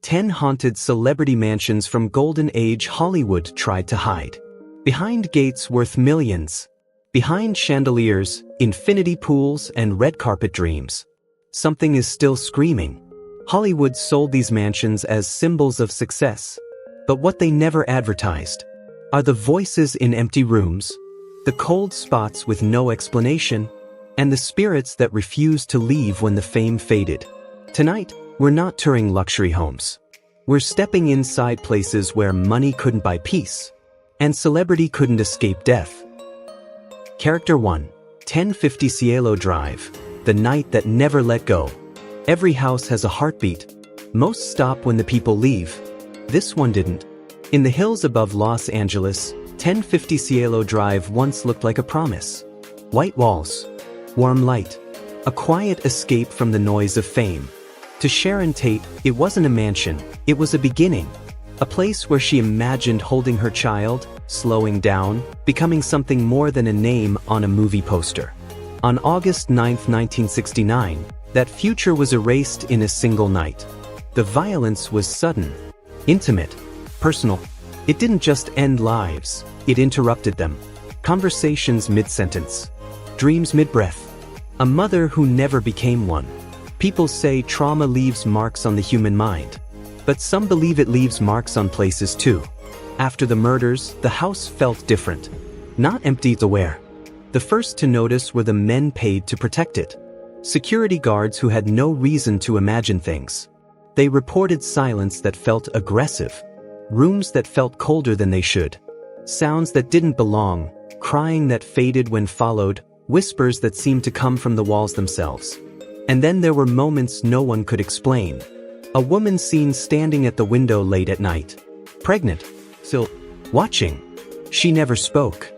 10 haunted celebrity mansions from Golden Age Hollywood tried to hide. Behind gates worth millions. Behind chandeliers, infinity pools, and red carpet dreams. Something is still screaming. Hollywood sold these mansions as symbols of success. But what they never advertised are the voices in empty rooms, the cold spots with no explanation, and the spirits that refused to leave when the fame faded. Tonight, we're not touring luxury homes. We're stepping inside places where money couldn't buy peace, and celebrity couldn't escape death. Character 1. 1050 Cielo Drive, the night that never let go. Every house has a heartbeat. Most stop when the people leave. This one didn't. In the hills above Los Angeles, 1050 Cielo Drive once looked like a promise. White walls, warm light, a quiet escape from the noise of fame. To Sharon Tate, it wasn't a mansion, it was a beginning. A place where she imagined holding her child, slowing down, becoming something more than a name on a movie poster. On August 9, 1969, that future was erased in a single night. The violence was sudden, intimate, personal. It didn't just end lives, it interrupted them. Conversations mid-sentence. Dreams mid-breath. A mother who never became one. People say trauma leaves marks on the human mind. But some believe it leaves marks on places too. After the murders, the house felt different. Not empty, aware. The first to notice were the men paid to protect it. Security guards who had no reason to imagine things. They reported silence that felt aggressive. Rooms that felt colder than they should. Sounds that didn't belong, crying that faded when followed, whispers that seemed to come from the walls themselves. And then there were moments no one could explain. A woman seen standing at the window late at night. Pregnant. Still watching. She never spoke.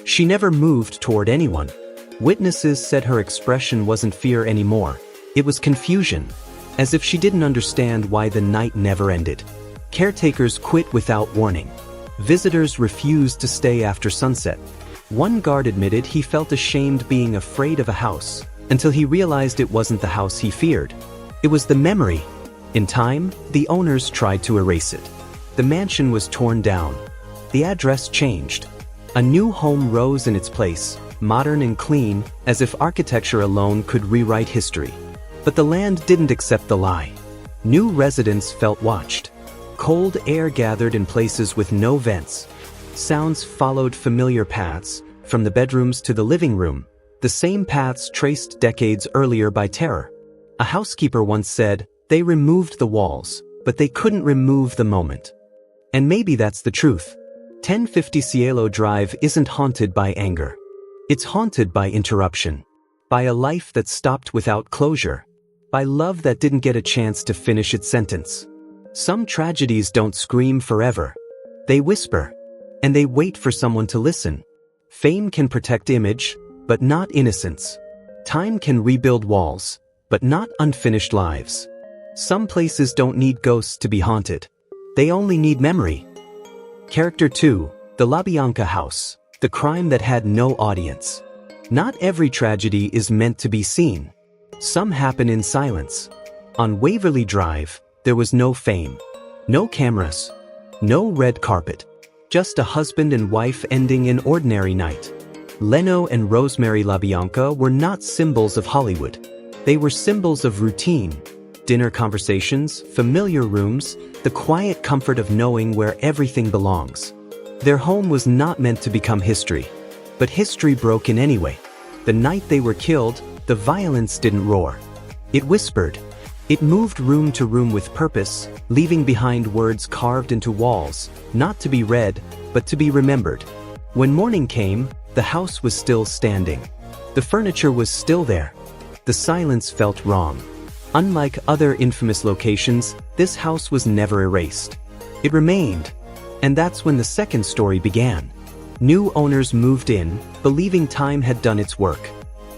She never moved toward anyone. Witnesses said her expression wasn't fear anymore. It was confusion. As if she didn't understand why the night never ended. Caretakers quit without warning. Visitors refused to stay after sunset. One guard admitted he felt ashamed being afraid of a house, until he realized it wasn't the house he feared. It was the memory. In time, the owners tried to erase it. The mansion was torn down. The address changed. A new home rose in its place, modern and clean, as if architecture alone could rewrite history. But the land didn't accept the lie. New residents felt watched. Cold air gathered in places with no vents. Sounds followed familiar paths, from the bedrooms to the living room, the same paths traced decades earlier by terror. A housekeeper once said, "They removed the walls, but they couldn't remove the moment." And maybe that's the truth. 1050 Cielo Drive isn't haunted by anger. It's haunted by interruption. By a life that stopped without closure. By love that didn't get a chance to finish its sentence. Some tragedies don't scream forever. They whisper. And they wait for someone to listen. Fame can protect image, but not innocence. Time can rebuild walls, but not unfinished lives. Some places don't need ghosts to be haunted. They only need memory. Character 2. The LaBianca House. The crime that had no audience. Not every tragedy is meant to be seen. Some happen in silence. On Waverly Drive, there was no fame. No cameras. No red carpet. Just a husband and wife ending an ordinary night. Leno and Rosemary LaBianca were not symbols of Hollywood. They were symbols of routine. Dinner conversations, familiar rooms, the quiet comfort of knowing where everything belongs. Their home was not meant to become history. But history broke in anyway. The night they were killed, the violence didn't roar. It whispered. It moved room to room with purpose, leaving behind words carved into walls, not to be read, but to be remembered. When morning came, the house was still standing. The furniture was still there. The silence felt wrong. Unlike other infamous locations, this house was never erased. It remained. And that's when the second story began. New owners moved in, believing time had done its work.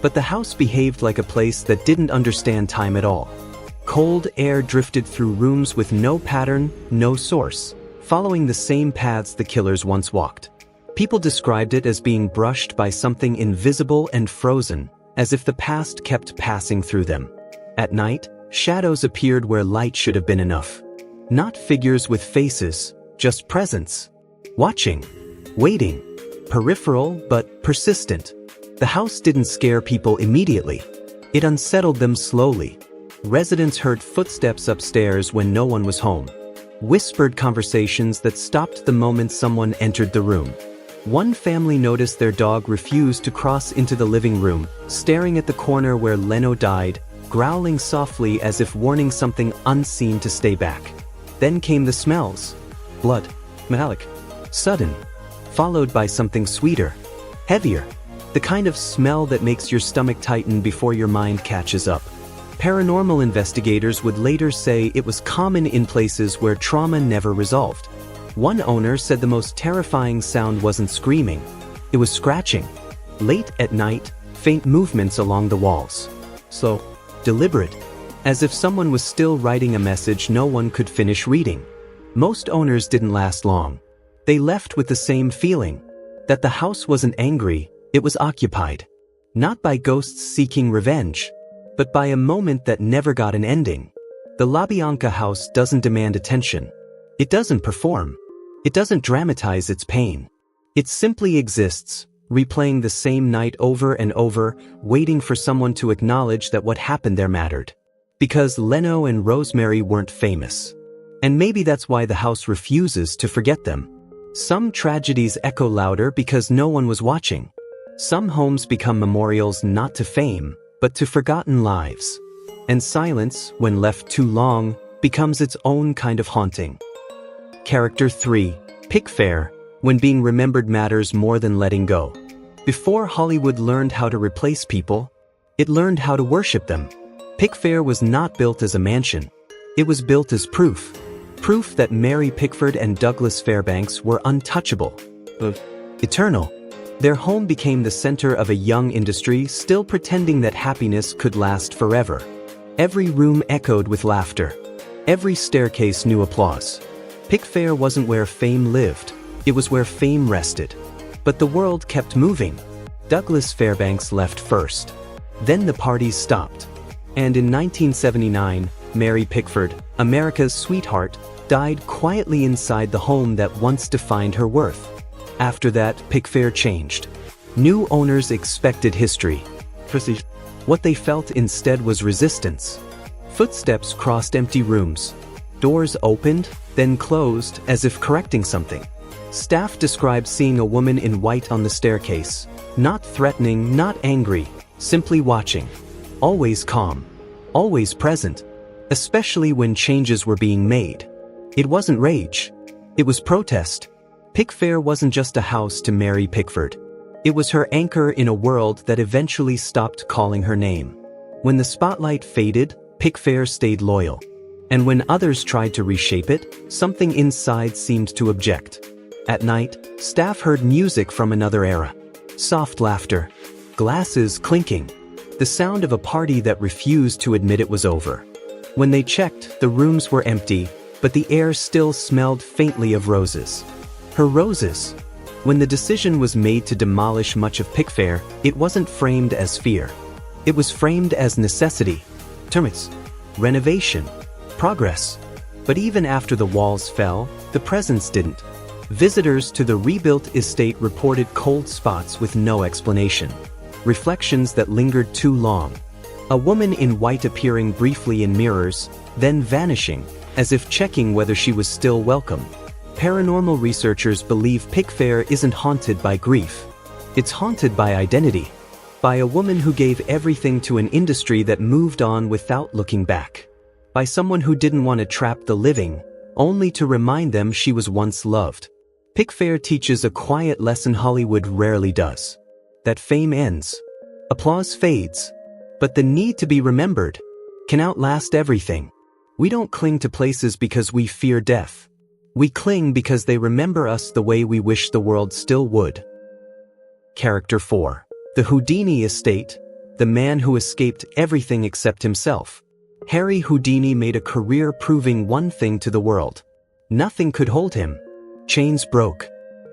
But the house behaved like a place that didn't understand time at all. Cold air drifted through rooms with no pattern, no source, following the same paths the killers once walked. People described it as being brushed by something invisible and frozen, as if the past kept passing through them. At night, shadows appeared where light should have been enough. Not figures with faces, just presence. Watching. Waiting. Peripheral but persistent. The house didn't scare people immediately. It unsettled them slowly. Residents heard footsteps upstairs when no one was home. Whispered conversations that stopped the moment someone entered the room. One family noticed their dog refused to cross into the living room, staring at the corner where Leno died, growling softly as if warning something unseen to stay back. Then came the smells. Blood. Metallic. Sudden. Followed by something sweeter. Heavier. The kind of smell that makes your stomach tighten before your mind catches up. Paranormal investigators would later say it was common in places where trauma never resolved. One owner said the most terrifying sound wasn't screaming. It was scratching. Late at night, faint movements along the walls. Slow. Deliberate. As if someone was still writing a message no one could finish reading. Most owners didn't last long. They left with the same feeling. That the house wasn't angry, it was occupied. Not by ghosts seeking revenge, but by a moment that never got an ending. The LaBianca House doesn't demand attention. It doesn't perform. It doesn't dramatize its pain. It simply exists, replaying the same night over and over, waiting for someone to acknowledge that what happened there mattered. Because Leno and Rosemary weren't famous. And maybe that's why the house refuses to forget them. Some tragedies echo louder because no one was watching. Some homes become memorials not to fame, but to forgotten lives. And silence, when left too long, becomes its own kind of haunting. Character 3. Pickfair, when being remembered matters more than letting go. Before Hollywood learned how to replace people, it learned how to worship them. Pickfair was not built as a mansion. It was built as proof. Proof that Mary Pickford and Douglas Fairbanks were untouchable. Eternal. Their home became the center of a young industry still pretending that happiness could last forever. Every room echoed with laughter. Every staircase knew applause. Pickfair wasn't where fame lived. It was where fame rested. But the world kept moving. Douglas Fairbanks left first. Then the parties stopped. And in 1979, Mary Pickford, America's sweetheart, died quietly inside the home that once defined her worth. After that, Pickfair changed. New owners expected history. What they felt instead was resistance. Footsteps crossed empty rooms. Doors opened, then closed, as if correcting something. Staff described seeing a woman in white on the staircase. Not threatening, not angry, simply watching. Always calm. Always present. Especially when changes were being made. It wasn't rage. It was protest. Pickfair wasn't just a house to Mary Pickford. It was her anchor in a world that eventually stopped calling her name. When the spotlight faded, Pickfair stayed loyal. And when others tried to reshape it, something inside seemed to object. At night, staff heard music from another era. Soft laughter. Glasses clinking. The sound of a party that refused to admit it was over. When they checked, the rooms were empty, but the air still smelled faintly of roses. Her roses. When the decision was made to demolish much of Pickfair, it wasn't framed as fear. It was framed as necessity. Termites. Renovation. Progress. But even after the walls fell, the presence didn't. Visitors to the rebuilt estate reported cold spots with no explanation. Reflections that lingered too long. A woman in white appearing briefly in mirrors, then vanishing, as if checking whether she was still welcome. Paranormal researchers believe Pickfair isn't haunted by grief. It's haunted by identity. By a woman who gave everything to an industry that moved on without looking back. By someone who didn't want to trap the living, only to remind them she was once loved. Pickfair teaches a quiet lesson Hollywood rarely does. That fame ends. Applause fades. But the need to be remembered can outlast everything. We don't cling to places because we fear death. We cling because they remember us the way we wish the world still would. Character 4. The Houdini Estate, the man who escaped everything except himself. Harry Houdini made a career proving one thing to the world. Nothing could hold him. Chains broke.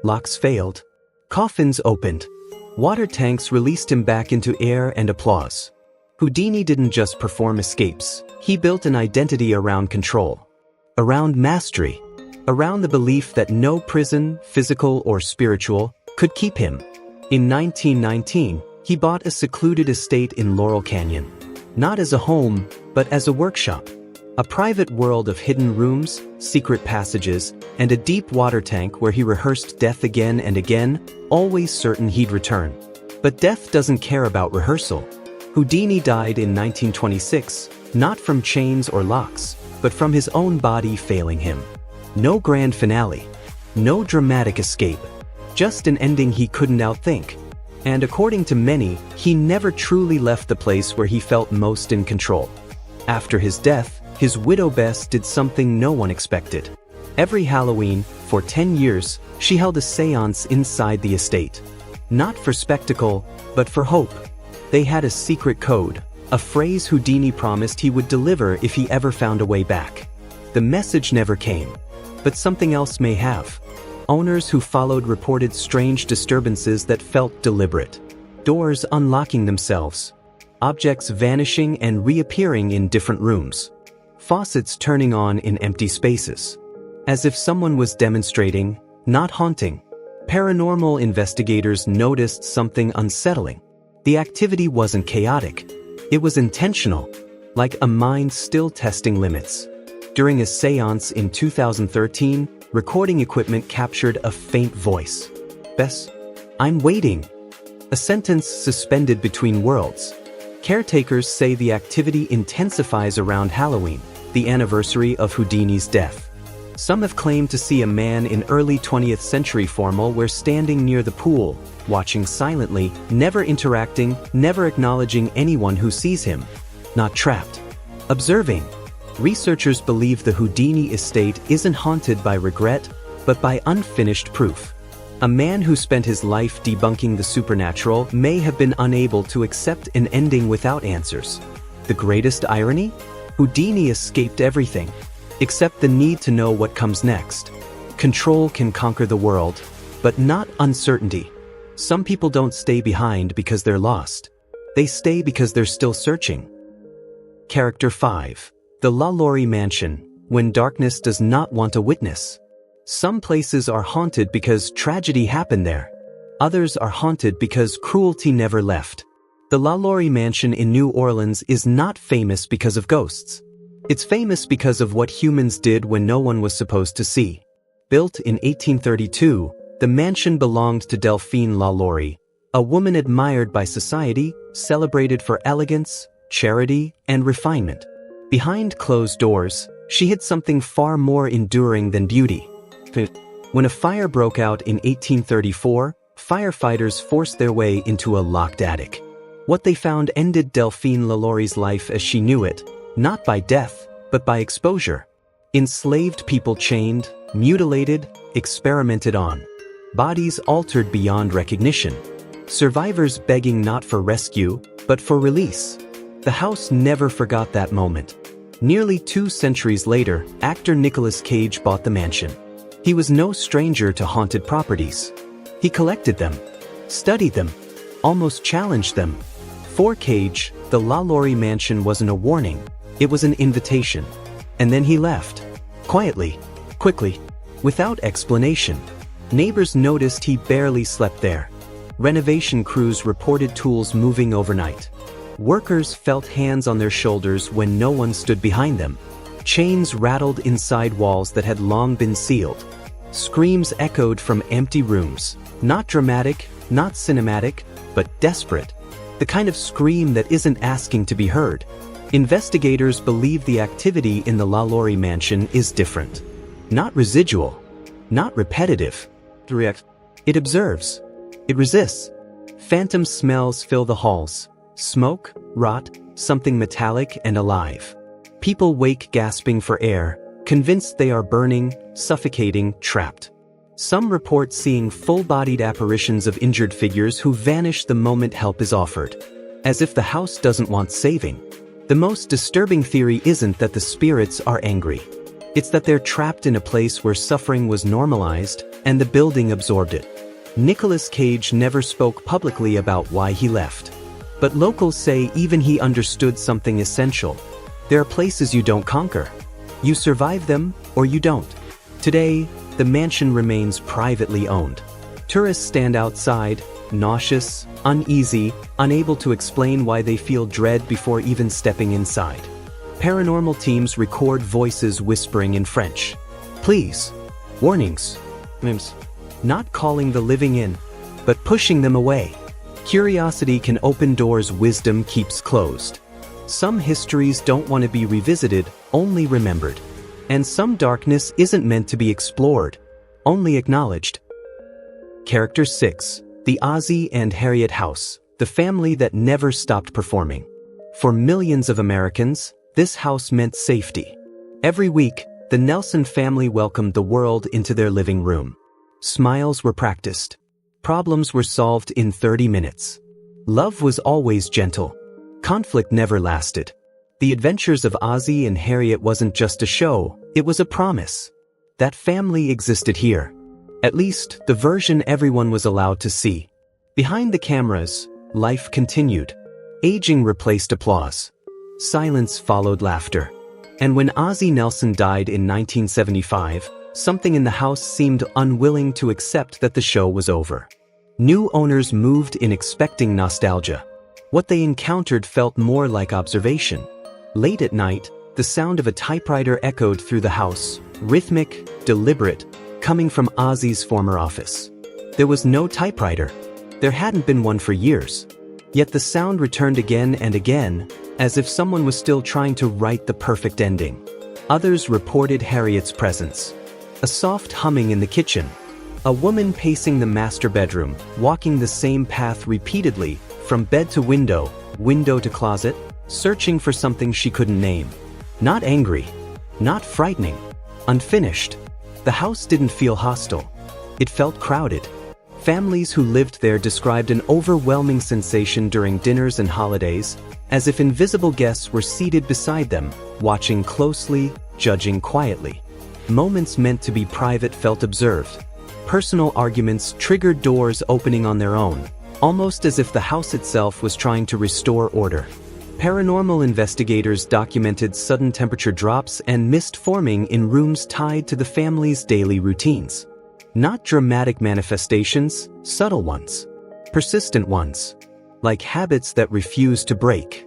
Locks failed. Coffins opened. Water tanks released him back into air and applause. Houdini didn't just perform escapes. He built an identity around control. around mastery, around the belief that no prison, physical or spiritual, could keep him. In 1919, he bought a secluded estate in Laurel Canyon. Not as a home, but as a workshop. A private world of hidden rooms, secret passages, and a deep water tank where he rehearsed death again and again, always certain he'd return. But death doesn't care about rehearsal. Houdini died in 1926, not from chains or locks, but from his own body failing him. No grand finale. No dramatic escape. Just an ending he couldn't outthink. And according to many, he never truly left the place where he felt most in control. After his death, his widow Bess did something no one expected. Every Halloween, for 10 years, she held a seance inside the estate. Not for spectacle, but for hope. They had a secret code, a phrase Houdini promised he would deliver if he ever found a way back. The message never came. But something else may have. Owners who followed reported strange disturbances that felt deliberate. Doors unlocking themselves. Objects vanishing and reappearing in different rooms. Faucets turning on in empty spaces. As if someone was demonstrating, not haunting. Paranormal investigators noticed something unsettling. The activity wasn't chaotic. It was intentional, like a mind still testing limits. During a seance in 2013, recording equipment captured a faint voice. "Bess, I'm waiting." A sentence suspended between worlds. Caretakers say the activity intensifies around Halloween, the anniversary of Houdini's death. Some have claimed to see a man in early 20th century formal wear standing near the pool, watching silently, never interacting, never acknowledging anyone who sees him. Not trapped. Observing. Researchers believe the Houdini estate isn't haunted by regret, but by unfinished proof. A man who spent his life debunking the supernatural may have been unable to accept an ending without answers. The greatest irony? Houdini escaped everything, except the need to know what comes next. Control can conquer the world, but not uncertainty. Some people don't stay behind because they're lost. They stay because they're still searching. Character 5. The LaLaurie Mansion, when darkness does not want a witness. Some places are haunted because tragedy happened there. Others are haunted because cruelty never left. The LaLaurie Mansion in New Orleans is not famous because of ghosts. It's famous because of what humans did when no one was supposed to see. Built in 1832, the mansion belonged to Delphine LaLaurie, a woman admired by society, celebrated for elegance, charity, and refinement. Behind closed doors, she hid something far more enduring than beauty. When a fire broke out in 1834, firefighters forced their way into a locked attic. What they found ended Delphine LaLaurie's life as she knew it, not by death, but by exposure. Enslaved people chained, mutilated, experimented on. Bodies altered beyond recognition. Survivors begging not for rescue, but for release. The house never forgot that moment. Nearly 2 centuries later, actor Nicolas Cage bought the mansion. He was no stranger to haunted properties. He collected them, studied them, almost challenged them. For Cage, the LaLaurie Mansion wasn't a warning, it was an invitation. And then he left. Quietly, quickly, without explanation. Neighbors noticed he barely slept there. Renovation crews reported tools moving overnight. Workers felt hands on their shoulders when no one stood behind them. Chains rattled inside walls that had long been sealed. Screams echoed from empty rooms. Not dramatic, not cinematic, but desperate. The kind of scream that isn't asking to be heard. Investigators believe the activity in the LaLaurie Mansion is different. Not residual. Not repetitive. It observes. It resists. Phantom smells fill the halls. Smoke, rot, something metallic and alive. People wake gasping for air, convinced they are burning, suffocating, trapped. Some report seeing full-bodied apparitions of injured figures who vanish the moment help is offered. As if the house doesn't want saving. The most disturbing theory isn't that the spirits are angry. It's that they're trapped in a place where suffering was normalized, and the building absorbed it. Nicolas Cage never spoke publicly about why he left. But locals say even he understood something essential. There are places you don't conquer. You survive them, or you don't. Today, the mansion remains privately owned. Tourists stand outside, nauseous, uneasy, unable to explain why they feel dread before even stepping inside. Paranormal teams record voices whispering in French. Please. Warnings. Not calling the living in, but pushing them away. Curiosity can open doors wisdom keeps closed. Some histories don't want to be revisited, only remembered. And some darkness isn't meant to be explored, only acknowledged. Character 6. The Ozzie and Harriet House, the family that never stopped performing. For millions of Americans, this house meant safety. Every week, the Nelson family welcomed the world into their living room. Smiles were practiced. Problems were solved in 30 minutes. Love was always gentle. Conflict never lasted. The adventures of Ozzie and Harriet wasn't just a show, it was a promise. That family existed here. At least, the version everyone was allowed to see. Behind the cameras, life continued. Aging replaced applause. Silence followed laughter. And when Ozzie Nelson died in 1975, something in the house seemed unwilling to accept that the show was over. New owners moved in expecting nostalgia. What they encountered felt more like observation. Late at night, the sound of a typewriter echoed through the house, rhythmic, deliberate, coming from Ozzie's former office. There was no typewriter. There hadn't been one for years. Yet the sound returned again and again, as if someone was still trying to write the perfect ending. Others reported Harriet's presence. A soft humming in the kitchen. A woman pacing the master bedroom, walking the same path repeatedly, from bed to window, window to closet, searching for something she couldn't name. Not angry. Not frightening. Unfinished. The house didn't feel hostile. It felt crowded. Families who lived there described an overwhelming sensation during dinners and holidays, as if invisible guests were seated beside them, watching closely, judging quietly. Moments meant to be private felt observed. Personal arguments triggered doors opening on their own, almost as if the house itself was trying to restore order. Paranormal investigators documented sudden temperature drops and mist forming in rooms tied to the family's daily routines. Not dramatic manifestations, subtle ones. Persistent ones. Like habits that refuse to break.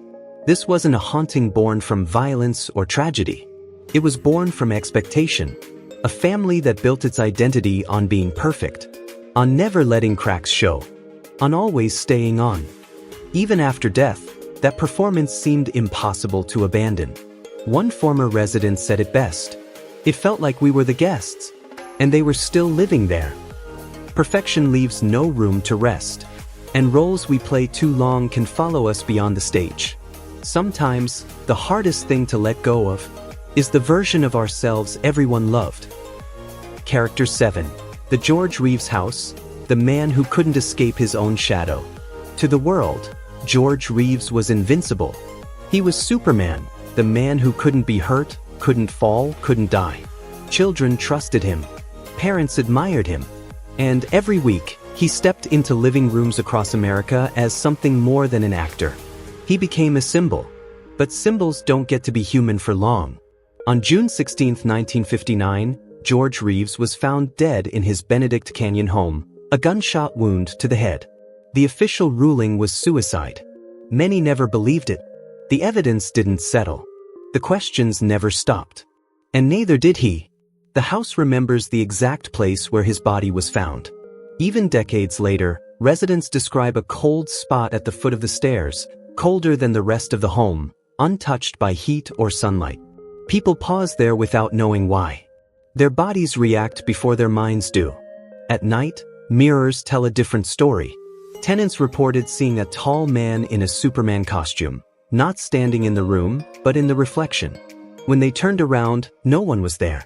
This wasn't a haunting born from violence or tragedy. It was born from expectation. A family that built its identity on being perfect. On never letting cracks show. On always staying on. Even after death, that performance seemed impossible to abandon. One former resident said it best. It felt like we were the guests. And they were still living there. Perfection leaves no room to rest. And roles we play too long can follow us beyond the stage. Sometimes, the hardest thing to let go of is the version of ourselves everyone loved. Character 7. The George Reeves House, the man who couldn't escape his own shadow. To the world, George Reeves was invincible. He was Superman, the man who couldn't be hurt, couldn't fall, couldn't die. Children trusted him. Parents admired him. And every week, he stepped into living rooms across America as something more than an actor. He became a symbol. But symbols don't get to be human for long. On June 16, 1959, George Reeves was found dead in his Benedict Canyon home, a gunshot wound to the head. The official ruling was suicide. Many never believed it. The evidence didn't settle. The questions never stopped. And neither did he. The house remembers the exact place where his body was found. Even decades later, residents describe a cold spot at the foot of the stairs, colder than the rest of the home, untouched by heat or sunlight. People pause there without knowing why. Their bodies react before their minds do. At night, mirrors tell a different story. Tenants reported seeing a tall man in a Superman costume, not standing in the room, but in the reflection. When they turned around, no one was there.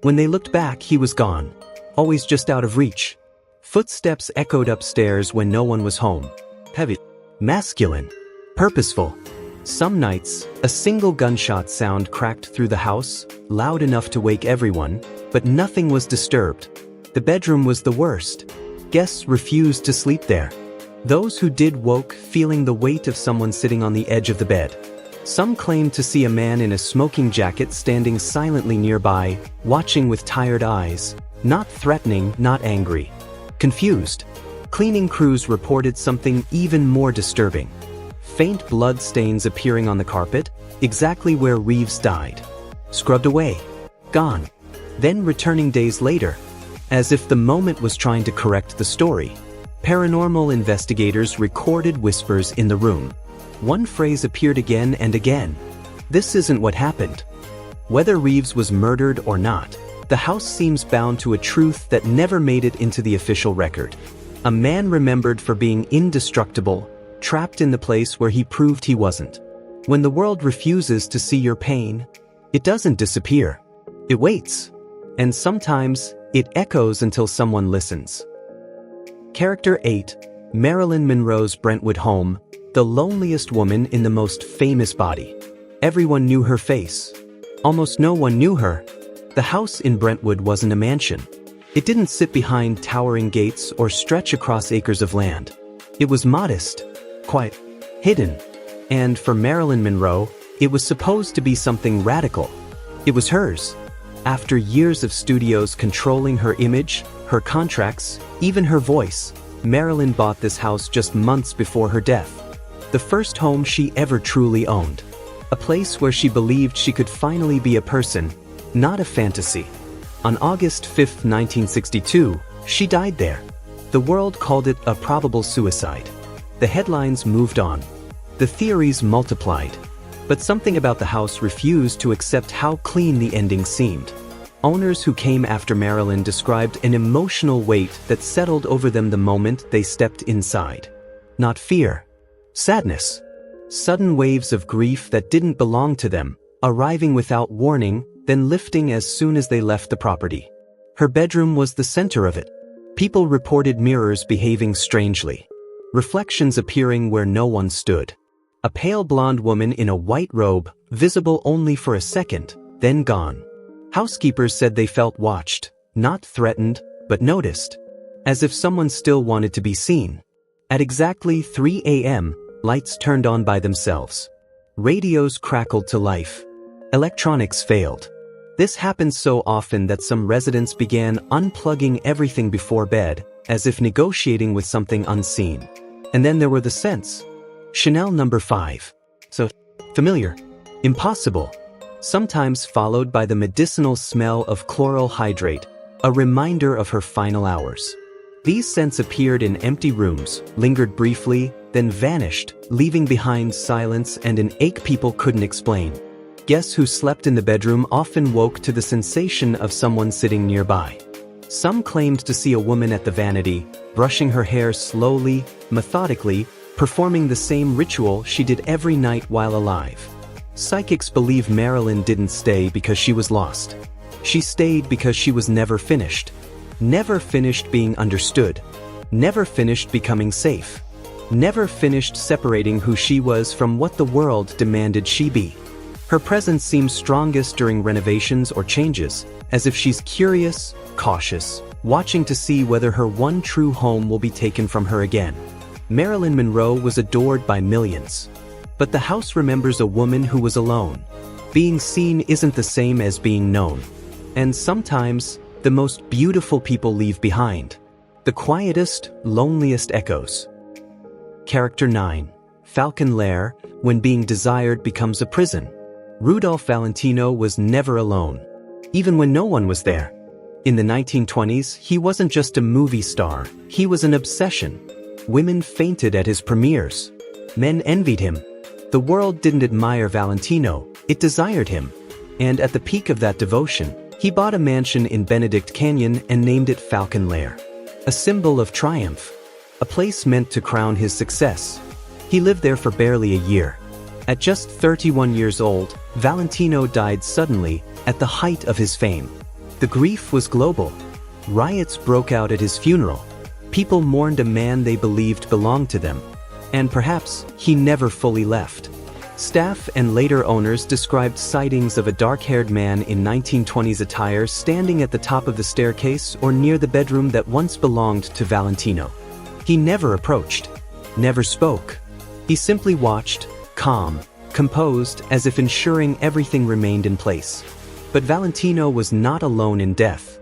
When they looked back, he was gone, always just out of reach. Footsteps echoed upstairs when no one was home. Heavy, masculine, purposeful. Some nights, a single gunshot sound cracked through the house, loud enough to wake everyone, but nothing was disturbed. The bedroom was the worst. Guests refused to sleep there. Those who did woke feeling the weight of someone sitting on the edge of the bed. Some claimed to see a man in a smoking jacket standing silently nearby, watching with tired eyes, not threatening, not angry. Confused. Cleaning crews reported something even more disturbing. Faint blood stains appearing on the carpet, exactly where Reeves died. Scrubbed away. Gone. Then returning days later. As if the moment was trying to correct the story. Paranormal investigators recorded whispers in the room. One phrase appeared again and again. This isn't what happened. Whether Reeves was murdered or not, the house seems bound to a truth that never made it into the official record. A man remembered for being indestructible, trapped in the place where he proved he wasn't. When the world refuses to see your pain, it doesn't disappear. It waits. And sometimes, it echoes until someone listens. Character 8, Marilyn Monroe's Brentwood home, the loneliest woman in the most famous body. Everyone knew her face. Almost no one knew her. The house in Brentwood wasn't a mansion. It didn't sit behind towering gates or stretch across acres of land. It was modest, quiet, hidden. And for Marilyn Monroe, it was supposed to be something radical. It was hers. After years of studios controlling her image, her contracts, even her voice, Marilyn bought this house just months before her death. The first home she ever truly owned. A place where she believed she could finally be a person, not a fantasy. On August 5, 1962, she died there. The world called it a probable suicide. The headlines moved on. The theories multiplied. But something about the house refused to accept how clean the ending seemed. Owners who came after Marilyn described an emotional weight that settled over them the moment they stepped inside. Not fear. Sadness. Sudden waves of grief that didn't belong to them, arriving without warning, then lifting as soon as they left the property. Her bedroom was the center of it. People reported mirrors behaving strangely. Reflections appearing where no one stood. A pale blonde woman in a white robe, visible only for a second, then gone. Housekeepers said they felt watched, not threatened, but noticed. As if someone still wanted to be seen. At exactly 3 a.m., lights turned on by themselves. Radios crackled to life. Electronics failed. This happened so often that some residents began unplugging everything before bed, as if negotiating with something unseen. And then there were the scents. Chanel No. 5. So familiar. Impossible. Sometimes followed by the medicinal smell of chloral hydrate, a reminder of her final hours. These scents appeared in empty rooms, lingered briefly, then vanished, leaving behind silence and an ache people couldn't explain. Guests who slept in the bedroom often woke to the sensation of someone sitting nearby. Some claimed to see a woman at the vanity, brushing her hair slowly, methodically, performing the same ritual she did every night while alive. Psychics believe Marilyn didn't stay because she was lost. She stayed because she was never finished. Never finished being understood. Never finished becoming safe. Never finished separating who she was from what the world demanded she be. Her presence seems strongest during renovations or changes, as if she's curious, cautious, watching to see whether her one true home will be taken from her again. Marilyn Monroe was adored by millions. But the house remembers a woman who was alone. Being seen isn't the same as being known. And sometimes, the most beautiful people leave behind. The quietest, loneliest echoes. Character 9. Falcon Lair, when being desired becomes a prison. Rudolph Valentino was never alone. Even when no one was there. In the 1920s, he wasn't just a movie star, he was an obsession. Women fainted at his premieres. Men envied him. The world didn't admire Valentino, it desired him. And at the peak of that devotion, he bought a mansion in Benedict Canyon and named it Falcon Lair. A symbol of triumph. A place meant to crown his success. He lived there for barely a year. At just 31 years old, Valentino died suddenly, at the height of his fame. The grief was global. Riots broke out at his funeral. People mourned a man they believed belonged to them. And perhaps, he never fully left. Staff and later owners described sightings of a dark-haired man in 1920s attire standing at the top of the staircase or near the bedroom that once belonged to Valentino. He never approached, never spoke. He simply watched, calm, composed as if ensuring everything remained in place. But Valentino was not alone in death.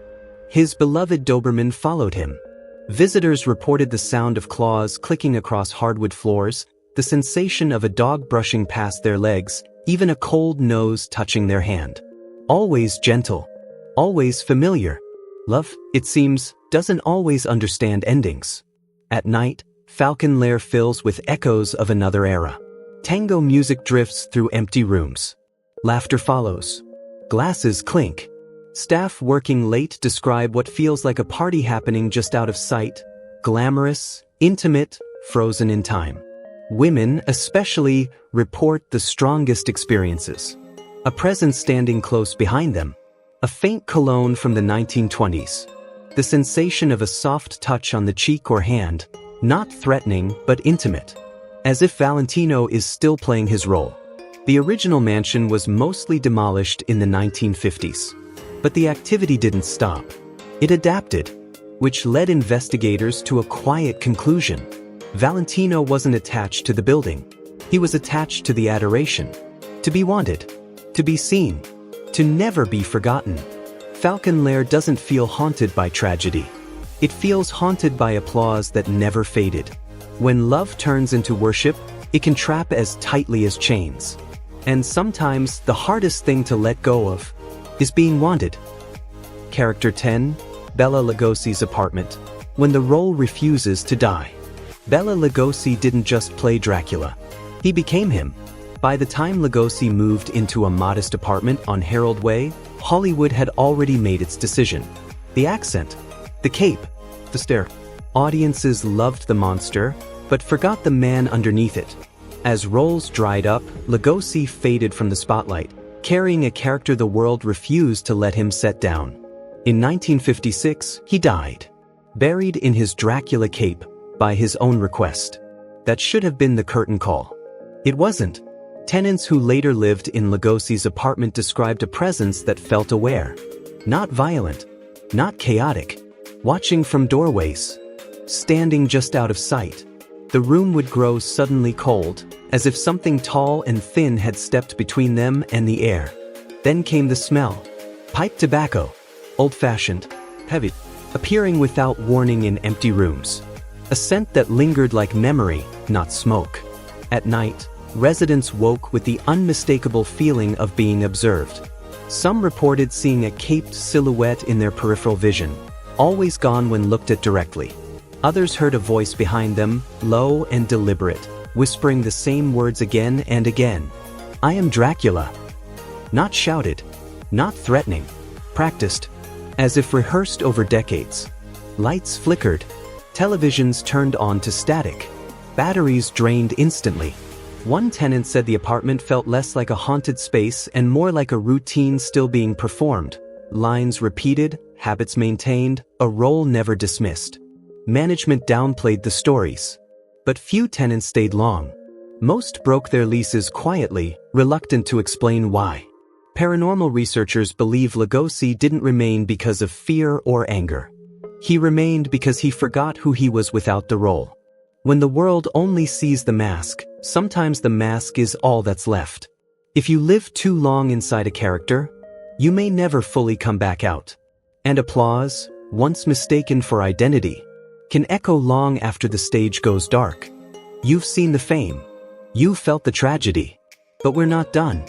His beloved Doberman followed him. Visitors reported the sound of claws clicking across hardwood floors, the sensation of a dog brushing past their legs, even a cold nose touching their hand. Always gentle. Always familiar. Love, it seems, doesn't always understand endings. At night, Falcon Lair fills with echoes of another era. Tango music drifts through empty rooms. Laughter follows. Glasses clink. Staff working late describe what feels like a party happening just out of sight, glamorous, intimate, frozen in time. Women, especially, report the strongest experiences. A presence standing close behind them. A faint cologne from the 1920s. The sensation of a soft touch on the cheek or hand, not threatening but intimate. As if Valentino is still playing his role. The original mansion was mostly demolished in the 1950s. But the activity didn't stop. It adapted, which led investigators to a quiet conclusion. Valentino wasn't attached to the building. He was attached to the adoration. To be wanted. To be seen. To never be forgotten. Falcon Lair doesn't feel haunted by tragedy. It feels haunted by applause that never faded. When love turns into worship, it can trap as tightly as chains. And sometimes the hardest thing to let go of is being wanted. Character 10, Bela Lugosi's apartment. When the role refuses to die. Bela Lugosi didn't just play Dracula. He became him. By the time Lugosi moved into a modest apartment on Herald Way, Hollywood had already made its decision. The accent, the cape, the stare. Audiences loved the monster, but forgot the man underneath it. As roles dried up, Lugosi faded from the spotlight, carrying a character the world refused to let him set down. In 1956, he died, buried in his Dracula cape, by his own request. That should have been the curtain call. It wasn't. Tenants who later lived in Lugosi's apartment described a presence that felt aware. Not violent, not chaotic, watching from doorways, standing just out of sight. The room would grow suddenly cold, as if something tall and thin had stepped between them and the air. Then came the smell. Pipe tobacco, old-fashioned, heavy, appearing without warning in empty rooms. A scent that lingered like memory, not smoke. At night, residents woke with the unmistakable feeling of being observed. Some reported seeing a caped silhouette in their peripheral vision, always gone when looked at directly. Others heard a voice behind them, low and deliberate, whispering the same words again and again. I am Dracula. Not shouted, not threatening, practiced, as if rehearsed over decades. Lights flickered, televisions turned on to static, batteries drained instantly. One tenant said the apartment felt less like a haunted space and more like a routine still being performed. Lines repeated, habits maintained, a role never dismissed. Management downplayed the stories. But few tenants stayed long. Most broke their leases quietly, reluctant to explain why. Paranormal researchers believe Lugosi didn't remain because of fear or anger. He remained because he forgot who he was without the role. When the world only sees the mask, sometimes the mask is all that's left. If you live too long inside a character, you may never fully come back out. And applause, once mistaken for identity, can echo long after the stage goes dark. You've seen the fame. You felt the tragedy. But we're not done.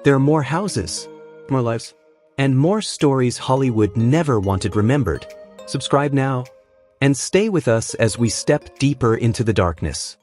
There are more houses, more lives, and more stories Hollywood never wanted remembered. Subscribe now, and stay with us as we step deeper into the darkness.